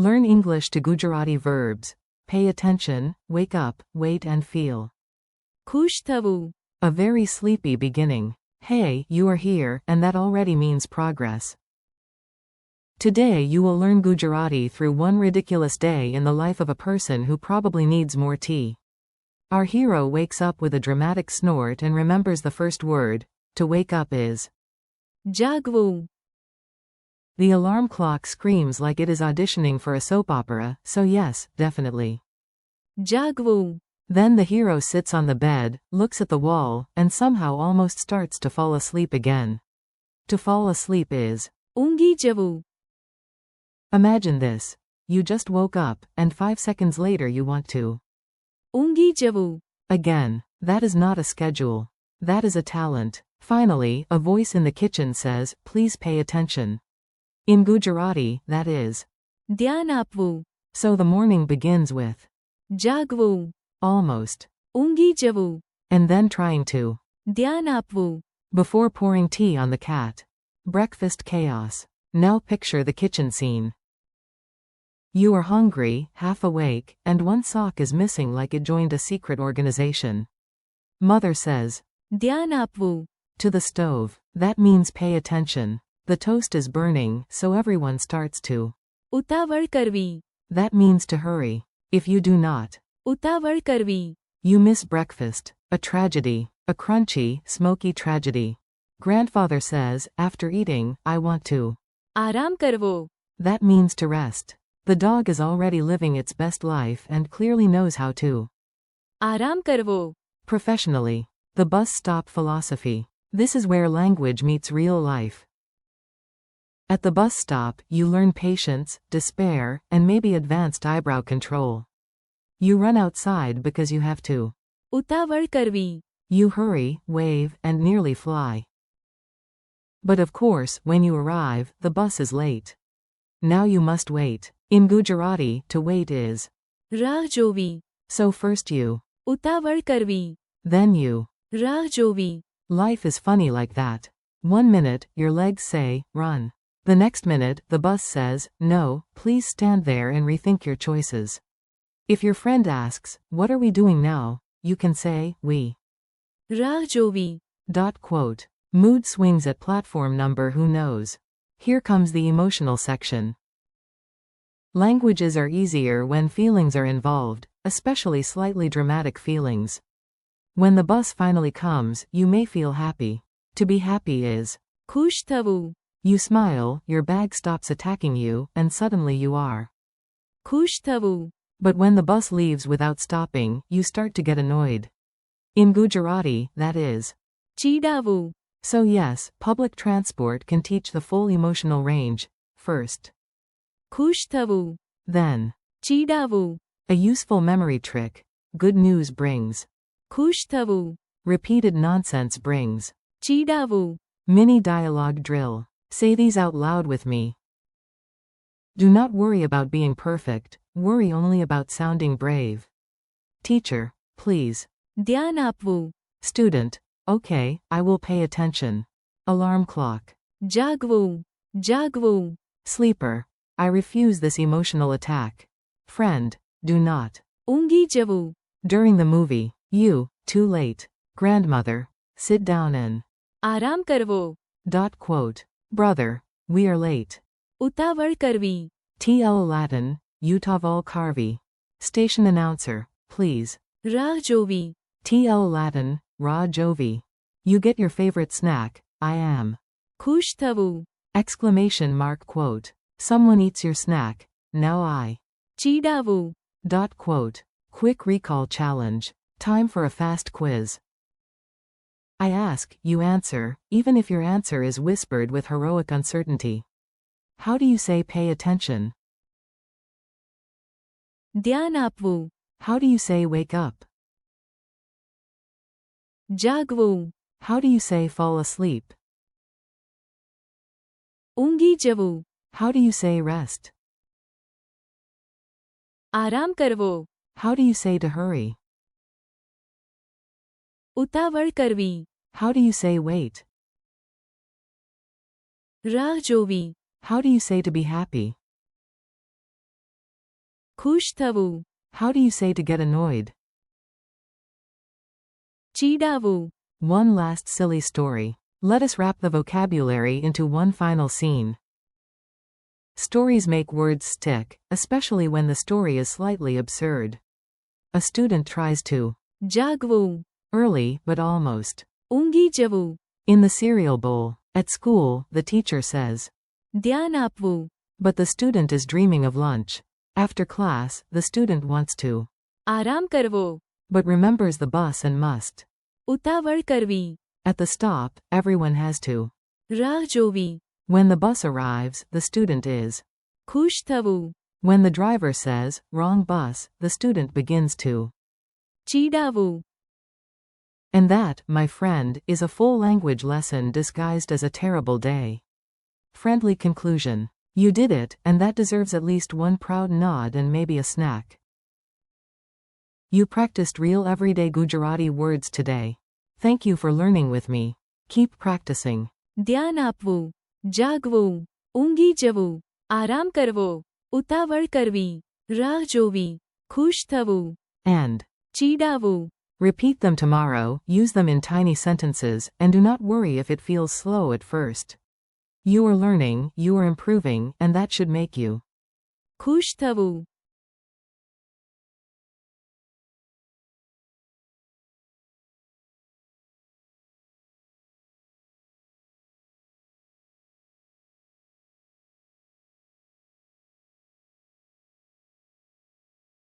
Learn English to Gujarati verbs. Pay attention, wake up, wait and feel. ખુશ થવું. A very sleepy beginning. Hey, you are here, and that already means progress. Today you will learn Gujarati through one ridiculous day in the life of a person who probably needs more tea. Our hero wakes up with a dramatic snort and remembers the first word. To wake up is જાગવું. The alarm clock screams like it is auditioning for a soap opera, so yes, definitely. જાગવું. Then the hero sits on the bed, looks at the wall, and somehow almost starts to fall asleep again. To fall asleep is ઊંઘી જવું. Imagine this. You just woke up, and 5 seconds later you want to ઊંઘી જવું. again. That is not a schedule. That is a talent. Finally, a voice in the kitchen says, please pay attention. In Gujarati, that is ધ્યાન આપવું. so the morning begins with જાગવું. almost, ઊંઘી જવું. and then trying to ધ્યાન આપવું. before pouring tea on the cat. Breakfast chaos. Now picture the kitchen scene. You are hungry, half awake, and one sock is missing like it joined a secret organization. Mother says, ધ્યાન આપવું. to the stove. That means pay attention. The toast is burning, so everyone starts to. ઉતાવળ કરવી. That means to hurry. If you do not, ઉતાવળ કરવી. you miss breakfast. A tragedy. A crunchy, smoky tragedy. Grandfather says, after eating, I want to. આરામ કરવો. That means to rest. The dog is already living its best life and clearly knows how to. આરામ કરવો. Professionally. The bus stop philosophy. This is where language meets real life. At the bus stop, you learn patience, despair, and maybe advanced eyebrow control. You run outside because you have to. ઉતાવળ કરવી. You hurry, wave, and nearly fly. But of course, when you arrive, the bus is late. Now you must wait. In Gujarati, to wait is રાહ જોવી. so first you, ઉતાવળ કરવી. then you. રાહ જોવી. Life is funny like that. 1 minute, your legs say, run. The next minute, the bus says, no, please stand there and rethink your choices. If your friend asks, what are we doing now? You can say, we. રાહ જોવી. Quote. Mood swings at platform number who knows. Here comes the emotional section. Languages are easier when feelings are involved, especially slightly dramatic feelings. When the bus finally comes, you may feel happy. To be happy is ખુશ થવું. you smile, your bag stops attacking you, and suddenly you are. ખુશ થવું. But when the bus leaves without stopping, you start to get annoyed. In Gujarati, that is ચીડાવવું. so yes, public transport can teach the full emotional range. First, ખુશ થવું. then, ચીડાવવું. a useful memory trick. Good news brings. ખુશ થવું. Repeated nonsense brings. ચીડાવવું. Mini dialogue drill. Say these out loud with me. Do not worry about being perfect, worry only about sounding brave. Teacher, please. ધ્યાન આપવું. Student, okay, I will pay attention. Alarm clock. જાગવું. જાગવું. Sleeper, I refuse this emotional attack. Friend, do not. ઊંઘી જવું. During the movie, you, too late. Grandmother, sit down and. આરામ કરવો. Quote. Brother, we are late. ઉતાવળ કરવી. TL Latin, Ch.204 Carvi. Station announcer, please. રાહ જોવી. TL Latin, Ra Jovi. You get your favorite snack, I am. ખુશ થવું. Exclamation mark quote. Someone eats your snack, now I. ચીડાવવું. Quote. Quick recall challenge. Time for a fast quiz. I ask, you answer, even if your answer is whispered with heroic uncertainty. How do you say pay attention? ધ્યાન આપવું. How do you say wake up? જાગવું. How do you say fall asleep? ઊંઘી જવું. How do you say rest? આરામ કરવો. How do you say to hurry? ઉતાવળ કરવી. How do you say wait? રાહ જોવી. How do you say to be happy? ખુશ થવું. How do you say to get annoyed? ચીડાવવું. One last silly story. Let us wrap the vocabulary into one final scene. Stories make words stick, especially when the story is slightly absurd. A student tries to જાગવું. early, but almost. ઊંઘી જવું. In the cereal bowl. At school, the teacher says, ધ્યાન આપવું. but the student is dreaming of lunch. After class, the student wants to, આરામ કરવો. but remembers the bus and must. ઉતાવળ કરવી. At the stop, everyone has to. રાહ જોવી. When the bus arrives, the student is. ખુશ થવું. When the driver says, wrong bus, the student begins to. ચીડાવવું. And that, my friend, is a full language lesson disguised as a terrible day. Friendly conclusion. You did it, and that deserves at least one proud nod and maybe a snack. You practiced real everyday Gujarati words today. Thank you for learning with me. Keep practicing. ધ્યાન આપવું. જાગવું. ઊંઘી જવું. આરામ કરવો. ઉતાવળ કરવી. રાહ જોવી. ખુશ થવું. And ચીડાવવું. repeat them tomorrow, use them in tiny sentences, and do not worry if it feels slow at first. You are learning, you are improving, and that should make you ખુશ થવું.